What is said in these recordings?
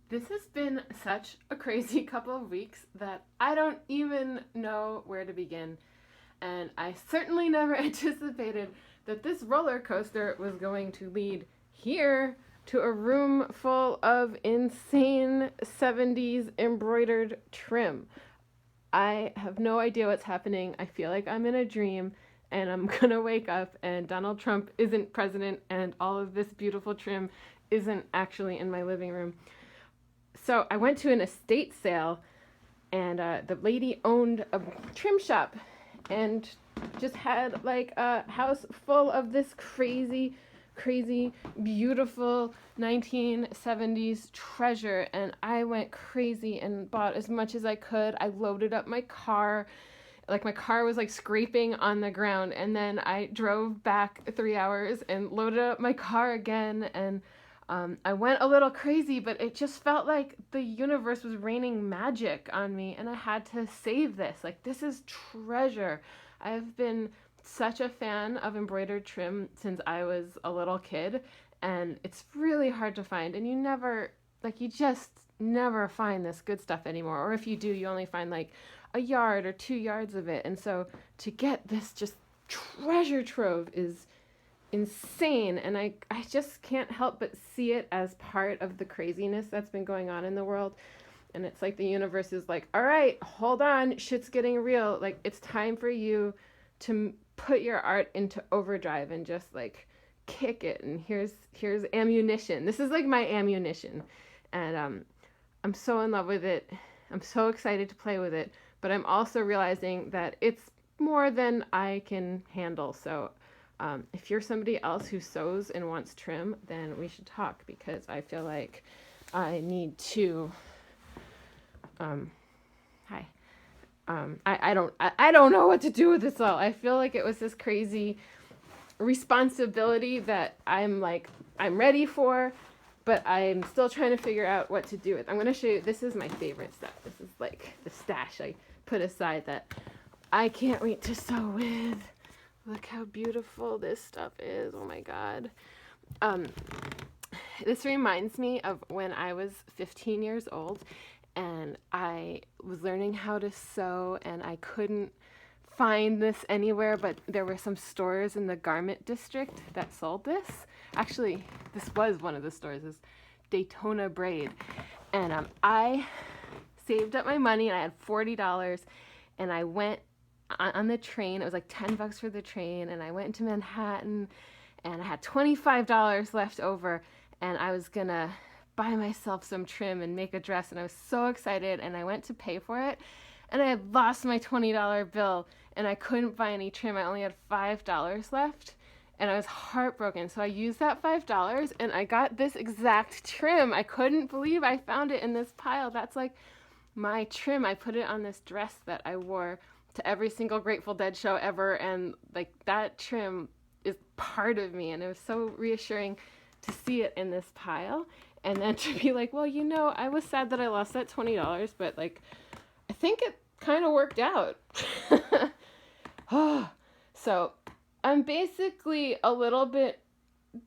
This has been such a crazy couple of weeks that I don't even know where to begin. And I certainly never anticipated that this roller coaster was going to lead here to a room full of insane 70s embroidered trim. I have no idea what's happening. I feel like I'm in a dream and I'm gonna wake up and Donald Trump isn't president and all of this beautiful trim isn't actually in my living room. So I went to an estate sale, and the lady owned a trim shop, and just had like a house full of this crazy, beautiful 1970s treasure. And I went crazy and bought as much as I could. I loaded up my car. Like my car was like scraping on the ground, and then I drove back 3 hours and loaded up my car again, and I went a little crazy, but it just felt like the universe was raining magic on me, and I had to save this. Like, this is treasure. I've been such a fan of embroidered trim since I was a little kid, and it's really hard to find. And you just never find this good stuff anymore. Or if you do, you only find like a yard or 2 yards of it. And so to get this just treasure trove is insane, and I just can't help but see it as part of the craziness that's been going on in the world. And it's like the universe is like, all right, hold on, shit's getting real. Like, it's time for you to put your art into overdrive and just like kick it. And here's ammunition. This is like my ammunition. And I'm so in love with it. I'm so excited to play with it, but I'm also realizing that it's more than I can handle. So if you're somebody else who sews and wants trim, then we should talk, because I feel like I need to. Hi. I don't know what to do with this all. I feel like it was this crazy responsibility that I'm ready for, but I'm still trying to figure out what to do with. I'm going to show you. This is my favorite stuff. This is like the stash I put aside that I can't wait to sew with. Look how beautiful this stuff is. Oh my God. Um, this reminds me of when I was 15 years old and I was learning how to sew, and I couldn't find this anywhere, but there were some stores in the garment district that sold this. Actually, this was one of the stores, this Daytona Braid. And I saved up my money, and I had $40, and I went on the train. It was like $10 for the train, and I went into Manhattan, and I had $25 left over, and I was gonna buy myself some trim and make a dress, and I was so excited, and I went to pay for it, and I had lost my $20 bill, and I couldn't buy any trim. I only had $5 left, and I was heartbroken. So I used that $5, and I got this exact trim. I couldn't believe I found it in this pile. That's like my trim. I put it on this dress that I wore to every single Grateful Dead show ever, and like that trim is part of me, and it was so reassuring to see it in this pile, and then to be like, well, I was sad that I lost that $20, but like I think it kind of worked out. So I'm basically a little bit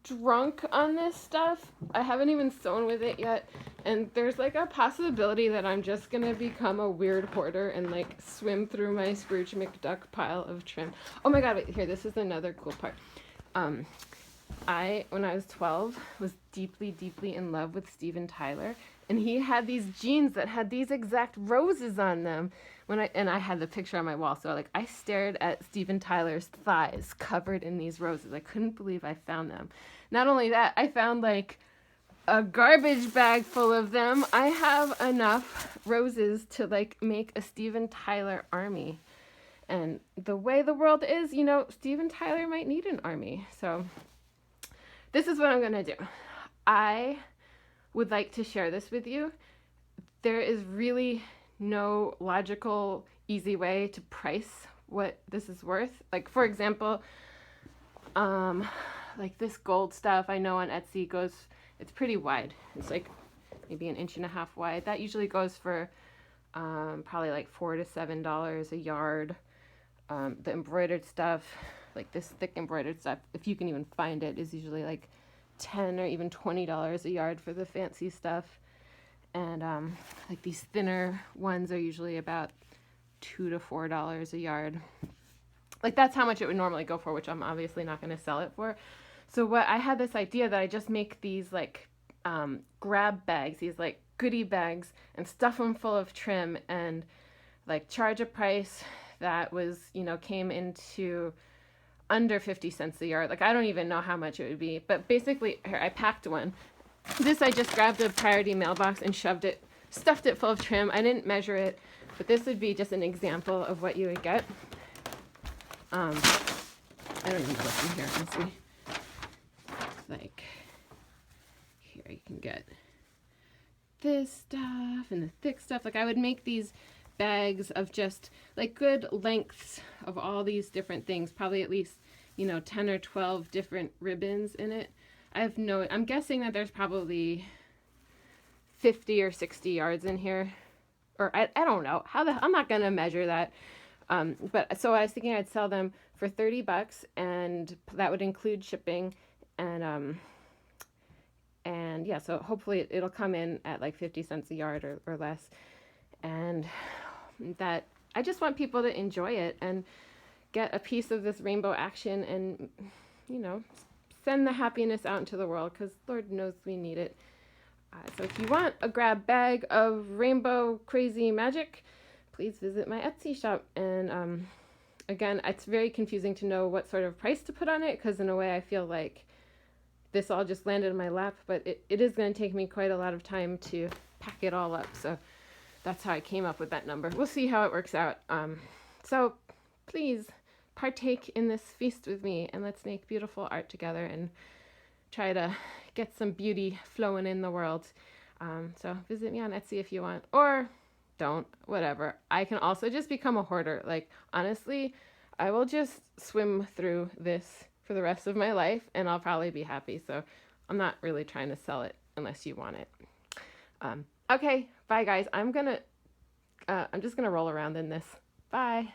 drunk on this stuff. I haven't even sewn with it yet, and there's like a possibility that I'm just gonna become a weird hoarder and like swim through my Scrooge McDuck pile of trim. Oh my God, wait, here, this is another cool part. When I was 12, was deeply in love with Steven Tyler, and he had these jeans that had these exact roses on them. I had the picture on my wall, so like I stared at Steven Tyler's thighs covered in these roses. I couldn't believe I found them. Not only that, I found like a garbage bag full of them. I have enough roses to like make a Steven Tyler army. And the way the world is, Steven Tyler might need an army. So this is what I'm going to do. I would like to share this with you. There is really no logical, easy way to price what this is worth. Like, for example, like this gold stuff I know on Etsy it's pretty wide. It's like maybe 1.5 inches wide. That usually goes for probably like $4 to $7 a yard. The embroidered stuff, like this thick embroidered stuff, if you can even find it, is usually like $10 or even $20 a yard for the fancy stuff. And like these thinner ones are usually about $2 to $4 a yard. Like that's how much it would normally go for, which I'm obviously not going to sell it for. So what I had this idea that I just make these like grab bags, these like goodie bags, and stuff them full of trim and like charge a price that was, came into under 50 cents a yard. Like I don't even know how much it would be, but basically here I packed one. This I just grabbed a priority mailbox and stuffed it full of trim. I didn't measure it, but this would be just an example of what you would get. I don't even know what's in here. Let's see. Like here you can get this stuff and the thick stuff. Like I would make these bags of just like good lengths of all these different things, probably at least 10 or 12 different ribbons in it. I'm guessing that there's probably 50 or 60 yards in here, or I don't know I'm not gonna measure that. But so I was thinking I'd sell them for $30, and that would include shipping, and yeah, so hopefully it'll come in at like 50 cents a yard or less. And that I just want people to enjoy it and get a piece of this rainbow action and, send the happiness out into the world, because Lord knows we need it. So if you want a grab bag of rainbow crazy magic, please visit my Etsy shop. And again, it's very confusing to know what sort of price to put on it, because in a way I feel like this all just landed in my lap, but it is going to take me quite a lot of time to pack it all up. So that's how I came up with that number. We'll see how it works out. So please partake in this feast with me, and let's make beautiful art together and try to get some beauty flowing in the world. So visit me on Etsy if you want, or don't, whatever. I can also just become a hoarder. Like, honestly, I will just swim through this for the rest of my life, and I'll probably be happy. So I'm not really trying to sell it unless you want it. Okay, bye guys. I'm just gonna roll around in this. Bye.